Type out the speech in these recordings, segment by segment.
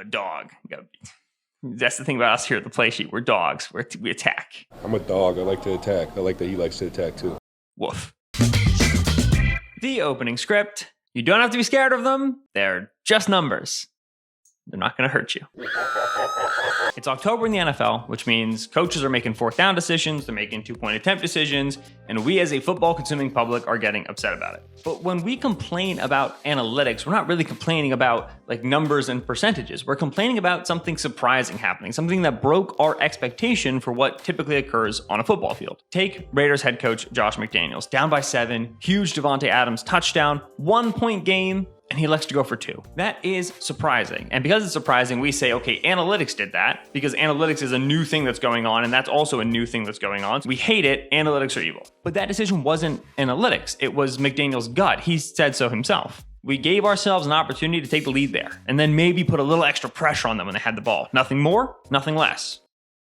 a dog. That's the thing about us here at the play sheet. We're dogs. We attack. I'm a dog. I like to attack. I like that he likes to attack too. Woof. The opening script. You don't have to be scared of them. They're just numbers. They're not going to hurt you. It's October in the NFL, which means coaches are making fourth down decisions, they're making two-point attempt decisions, and we as a football-consuming public are getting upset about it. But when we complain about analytics, we're not really complaining about like numbers and percentages. We're complaining about something surprising happening, something that broke our expectation for what typically occurs on a football field. Take Raiders head coach Josh McDaniels, down by 7, huge Devontae Adams touchdown, 1-point game, and he elects to go for 2. That is surprising. And because it's surprising, we say, okay, analytics did that because analytics is a new thing that's going on, and that's also a new thing that's going on. We hate it. Analytics are evil. But that decision wasn't analytics. It was McDaniel's gut. He said so himself. We gave ourselves an opportunity to take the lead there and then maybe put a little extra pressure on them when they had the ball. Nothing more, nothing less.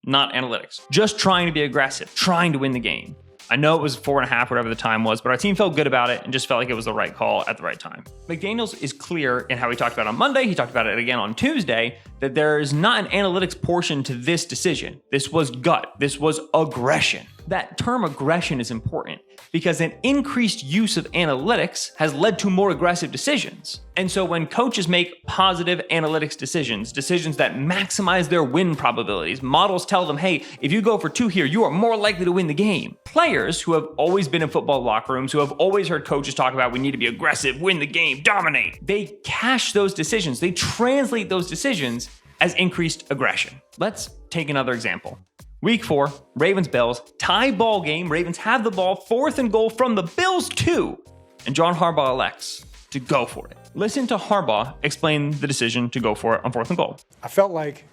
Not analytics. Just trying to be aggressive, trying to win the game. I know it was 4.5, whatever the time was, but our team felt good about it and just felt like it was the right call at the right time. McDaniels is clear in how he talked about it on Monday. He talked about it again on Tuesday, that there is not an analytics portion to this decision. This was gut. This was aggression. That term aggression is important because an increased use of analytics has led to more aggressive decisions. And so when coaches make positive analytics decisions that maximize their win probabilities, models tell them, hey, if you go for 2 here, you are more likely to win the game. Players who have always been in football locker rooms, who have always heard coaches talk about we need to be aggressive, win the game, dominate, they cash those decisions. They translate those decisions as increased aggression. Let's take another example. Week 4, Ravens-Bills, tie ball game. Ravens have the ball, 4th and goal from the Bills 2, and John Harbaugh elects to go for it. Listen to Harbaugh explain the decision to go for it on 4th and goal. I felt like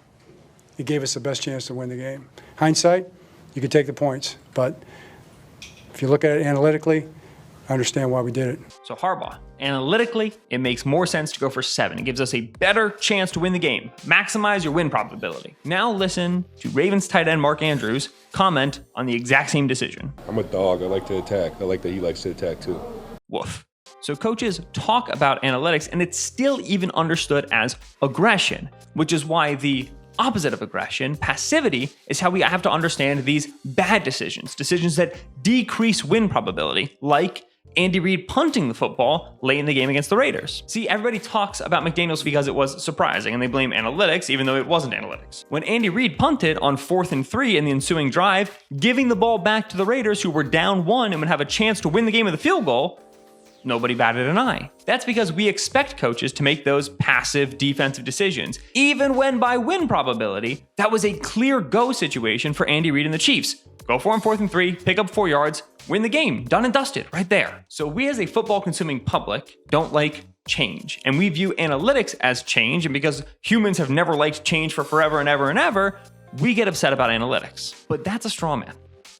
it gave us the best chance to win the game. Hindsight, you could take the points, but if you look at it analytically, I understand why we did it. So Harbaugh, analytically, it makes more sense to go for 7. It gives us a better chance to win the game. Maximize your win probability. Now listen to Ravens tight end Mark Andrews comment on the exact same decision. I'm a dog. I like to attack. I like that he likes to attack too. Woof. So coaches talk about analytics and it's still even understood as aggression, which is why the opposite of aggression, passivity, is how we have to understand these bad decisions that decrease win probability, like Andy Reid punting the football late in the game against the Raiders. See, everybody talks about McDaniels because it was surprising, and they blame analytics even though it wasn't analytics. When Andy Reid punted on 4th and 3 in the ensuing drive, giving the ball back to the Raiders, who were down 1 and would have a chance to win the game with a field goal, nobody batted an eye. That's because we expect coaches to make those passive defensive decisions, even when by win probability, that was a clear go situation for Andy Reid and the Chiefs. Go for him 4th and 3, pick up 4 yards, win the game, done and dusted, right there. So we as a football-consuming public don't like change, and we view analytics as change, and because humans have never liked change for forever and ever and ever, we get upset about analytics. But that's a straw man.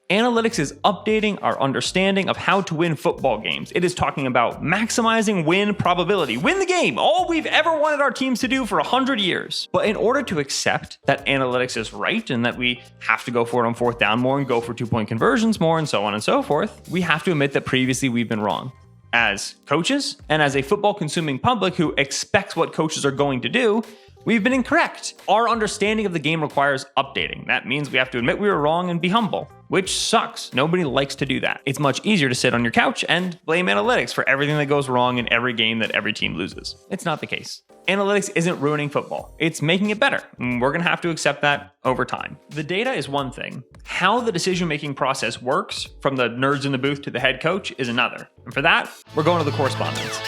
Analytics is updating our understanding of how to win football games. It is talking about maximizing win probability. Win the game, all we've ever wanted our teams to do for 100 years. But in order to accept that analytics is right and that we have to go for it on 4th down more and go for 2-point conversions more and so on and so forth, we have to admit that previously we've been wrong. As coaches and as a football-consuming public who expects what coaches are going to do, we've been incorrect. Our understanding of the game requires updating. That means we have to admit we were wrong and be humble, which sucks. Nobody likes to do that. It's much easier to sit on your couch and blame analytics for everything that goes wrong in every game that every team loses. It's not the case. Analytics isn't ruining football. It's making it better. And we're going to have to accept that over time. The data is one thing. How the decision-making process works, from the nerds in the booth to the head coach, is another. And for that, we're going to the correspondence.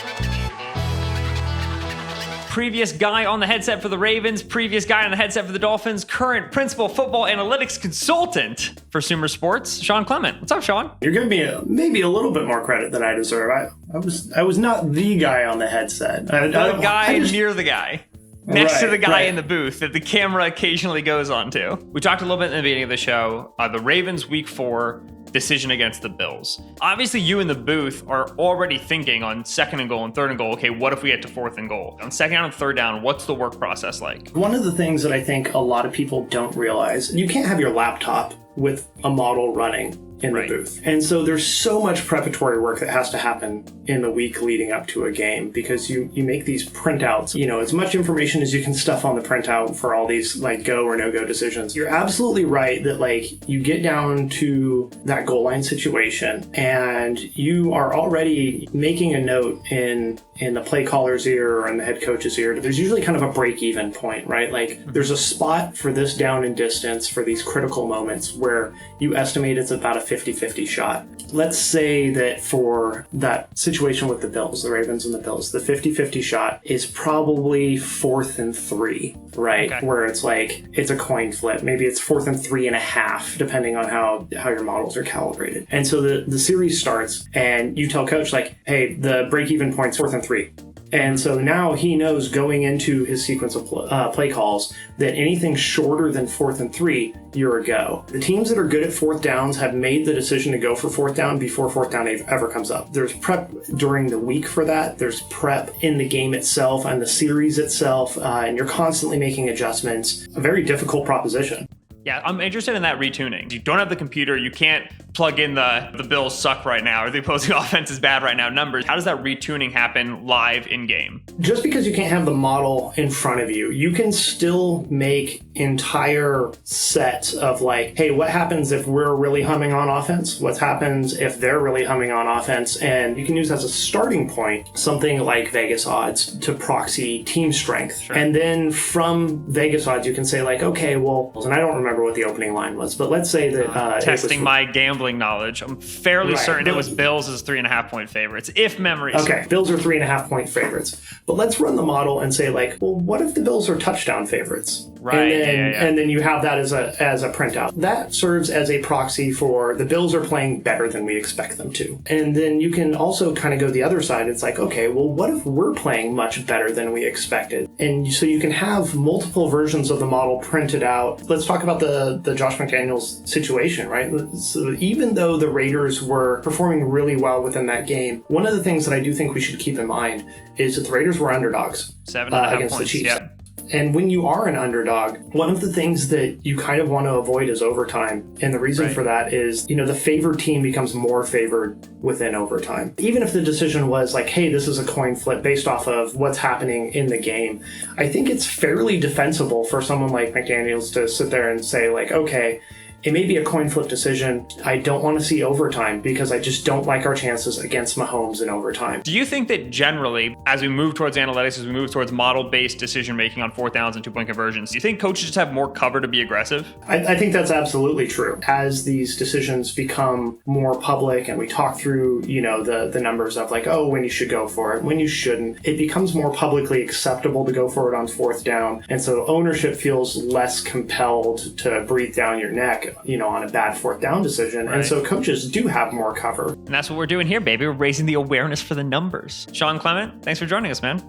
Previous guy on the headset for the Ravens, previous guy on the headset for the Dolphins, current principal football analytics consultant for Sumer Sports, Sean Clement. What's up, Sean? You're giving me maybe a little bit more credit than I deserve. I was not the guy on the headset. The guy near the guy. Next to the guy in the booth that the camera occasionally goes on to. We talked a little bit in the beginning of the show, the Ravens Week 4 decision against the Bills. Obviously, you in the booth are already thinking on 2nd and goal and 3rd and goal, okay, what if we get to 4th and goal? On 2nd down and 3rd down, what's the work process like? One of the things that I think a lot of people don't realize, you can't have your laptop with a model running in the booth. And so there's so much preparatory work that has to happen in the week leading up to a game, because you make these printouts, as much information as you can stuff on the printout for all these like go or no go decisions. You're absolutely right that like you get down to that goal line situation and you are already making a note in the play caller's ear or in the head coach's ear. There's usually kind of a break-even point, right? Like there's a spot for this down and distance for these critical moments where you estimate it's about a 50-50 shot. Let's say that for that situation with the Bills, the Ravens and the Bills, the 50-50 shot is probably 4th and 3, right? Okay. Where it's like, it's a coin flip. Maybe it's 4th and 3.5, depending on how your models are calibrated. And so the series starts and you tell coach like, hey, the break-even point's 4th and 3. And so now he knows going into his sequence of play calls that anything shorter than 4th and 3, you're a go. The teams that are good at 4th downs have made the decision to go for 4th down before 4th down ever comes up. There's prep during the week for that. There's prep in the game itself and the series itself, and you're constantly making adjustments. A very difficult proposition. Yeah, I'm interested in that retuning. You don't have the computer, you can't plug in the Bills suck right now or the opposing offense is bad right now numbers. How does that retuning happen live in game? Just because you can't have the model in front of you, you can still make entire sets of like, hey, what happens if we're really humming on offense? What happens if they're really humming on offense? And you can use as a starting point something like Vegas odds to proxy team strength. Sure. And then from Vegas odds, you can say like, okay, well, and I don't remember what the opening line was, but let's say that testing my gambling knowledge, I'm fairly certain it was Bills as 3.5 point favorites, if memory. Okay, Bills are 3.5 point favorites, but let's run the model and say like, well, what if the Bills are touchdown favorites? Right, and then you have that as a printout. That serves as a proxy for the Bills are playing better than we expect them to. And then you can also kind of go the other side. It's like, okay, well, what if we're playing much better than we expected? And so you can have multiple versions of the model printed out. Let's talk about the Josh McDaniels situation, right? So even though the Raiders were performing really well within that game, one of the things that I do think we should keep in mind is that the Raiders were underdogs 7.5 against points, the Chiefs. Yep. And when you are an underdog, one of the things that you kind of want to avoid is overtime. And the reason for that is, the favored team becomes more favored within overtime. Even if the decision was like, hey, this is a coin flip based off of what's happening in the game, I think it's fairly defensible for someone like McDaniels to sit there and say like, okay, it may be a coin flip decision. I don't want to see overtime because I just don't like our chances against Mahomes in overtime. Do you think that generally, as we move towards analytics, as we move towards model-based decision-making on 4th downs and 2-point conversions, do you think coaches just have more cover to be aggressive? I think that's absolutely true. As these decisions become more public and we talk through, the numbers of like, oh, when you should go for it, when you shouldn't, it becomes more publicly acceptable to go for it on 4th down. And so ownership feels less compelled to breathe down your neck on a bad 4th down decision. Right. And so coaches do have more cover. And that's what we're doing here, baby. We're raising the awareness for the numbers. Sean Clement, thanks for joining us, man.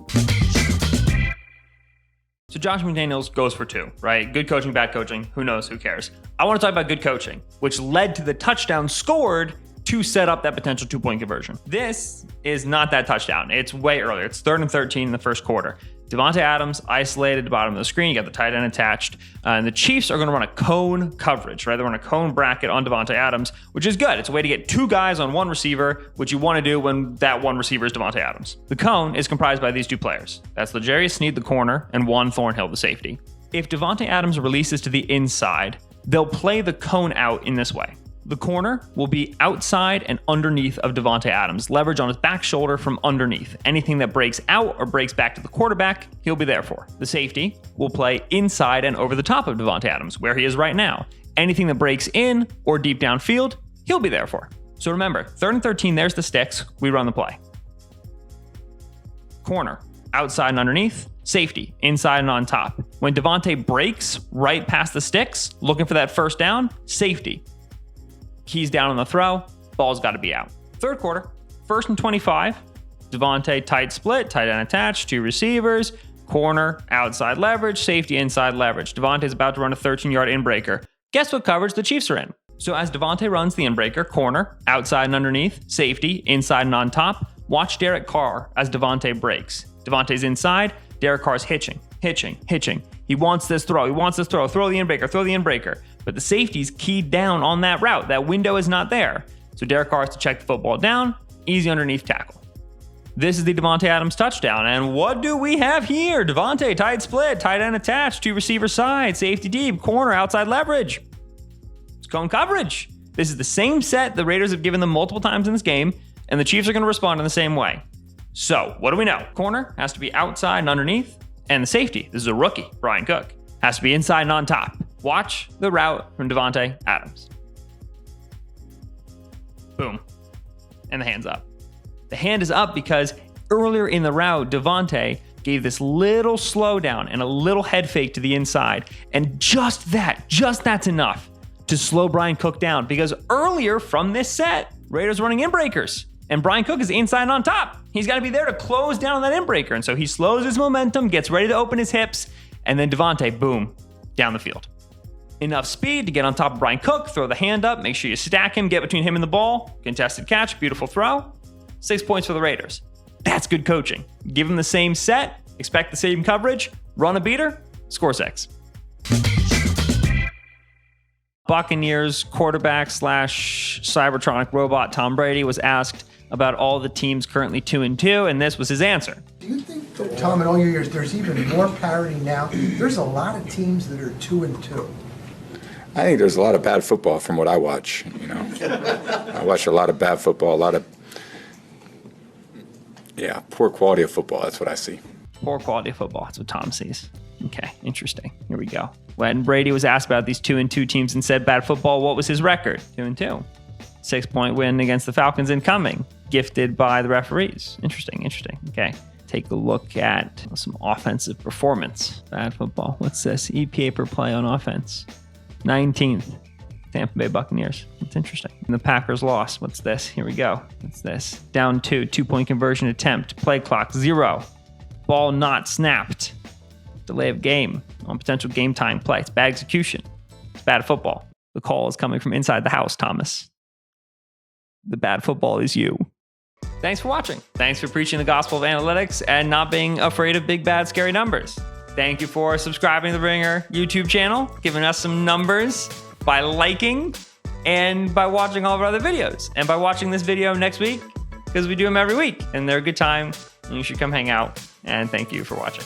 So Josh McDaniels goes for 2, right? Good coaching, bad coaching. Who knows? Who cares? I want to talk about good coaching, which led to the touchdown scored to set up that potential 2-point conversion. This is not that touchdown. It's way earlier. It's 3rd and 13 in the first quarter. Devontae Adams isolated at the bottom of the screen. You got the tight end attached. And the Chiefs are going to run a cone coverage, right? They're running a cone bracket on Devontae Adams, which is good. It's a way to get 2 guys on one receiver, which you want to do when that one receiver is Devontae Adams. The cone is comprised by these 2 players. That's L'Jarius Sneed, the corner, and Juan Thornhill, the safety. If Devontae Adams releases to the inside, they'll play the cone out in this way. The corner will be outside and underneath of Devontae Adams, leverage on his back shoulder from underneath. Anything that breaks out or breaks back to the quarterback, he'll be there for. The safety will play inside and over the top of Devontae Adams, where he is right now. Anything that breaks in or deep downfield, he'll be there for. So remember, 3rd and 13, there's the sticks, we run the play. Corner, outside and underneath. Safety, inside and on top. When Devontae breaks right past the sticks, looking for that 1st down, safety. Keys down on the throw, ball's got to be out. 3rd quarter, 1st and 25. Devontae tight split, tight end attached, 2 receivers, corner, outside leverage, safety, inside leverage. Devontae's about to run a 13-yard inbreaker. Guess what coverage the Chiefs are in? So as Devontae runs the inbreaker, corner, outside and underneath, safety, inside and on top, watch Derek Carr as Devontae breaks. Devontae's inside, Derek Carr's hitching. He wants this throw, throw the inbreaker. but the safety's keyed down on that route. That window is not there. So Derek Carr has to check the football down, easy underneath tackle. This is the Davante Adams touchdown. And what do we have here? Davante, tight split, tight end attached, 2 receiver side, safety deep, corner, outside leverage. It's cone coverage. This is the same set the Raiders have given them multiple times in this game, and the Chiefs are going to respond in the same way. So, what do we know? Corner has to be outside and underneath, and the safety, this is a rookie, Brian Cook, has to be inside and on top. Watch the route from Davante Adams. Boom. And the hand's up. The hand is up because earlier in the route, Davante gave this little slowdown and a little head fake to the inside. And just that's enough to slow Brian Cook down, because earlier from this set, Raiders running in breakers, and Brian Cook is inside and on top. He's got to be there to close down on that in breaker. And so he slows his momentum, gets ready to open his hips, and then Davante, boom, down the field. Enough speed to get on top of Brian Cook, throw the hand up, make sure you stack him, get between him and the ball, contested catch, beautiful throw. 6 points for the Raiders. That's good coaching. Give them the same set, expect the same coverage, run a beater, score 6. Buccaneers quarterback / Cybertronic robot Tom Brady was asked about all the teams currently 2-2, and this was his answer. Do you think, Tom, in all your years, there's even more parity now? There's a lot of teams that are 2-2. I think there's a lot of bad football from what I watch. I watch a lot of bad football, a lot of poor quality of football. That's what I see. Poor quality of football. That's what Tom sees. Okay, interesting. Here we go. When Brady was asked about these 2-2 teams and said bad football, what was his record? 2-2. 6-point win against the Falcons incoming, gifted by the referees. Interesting. Okay, take a look at some offensive performance. Bad football. What's this? EPA per play on offense. 19th. Tampa Bay Buccaneers. That's interesting. And the Packers lost. What's this? Here we go. What's this? Down 2, 2-point conversion attempt. Play clock 0. Ball not snapped. Delay of game on potential game time play. It's bad execution. It's bad football. The call is coming from inside the house, Thomas. The bad football is you. Thanks for watching. Thanks for preaching the gospel of analytics and not being afraid of big, bad, scary numbers. Thank you for subscribing to the Ringer YouTube channel, giving us some numbers by liking and by watching all of our other videos. And by watching this video next week, because we do them every week and they're a good time and you should come hang out. And thank you for watching.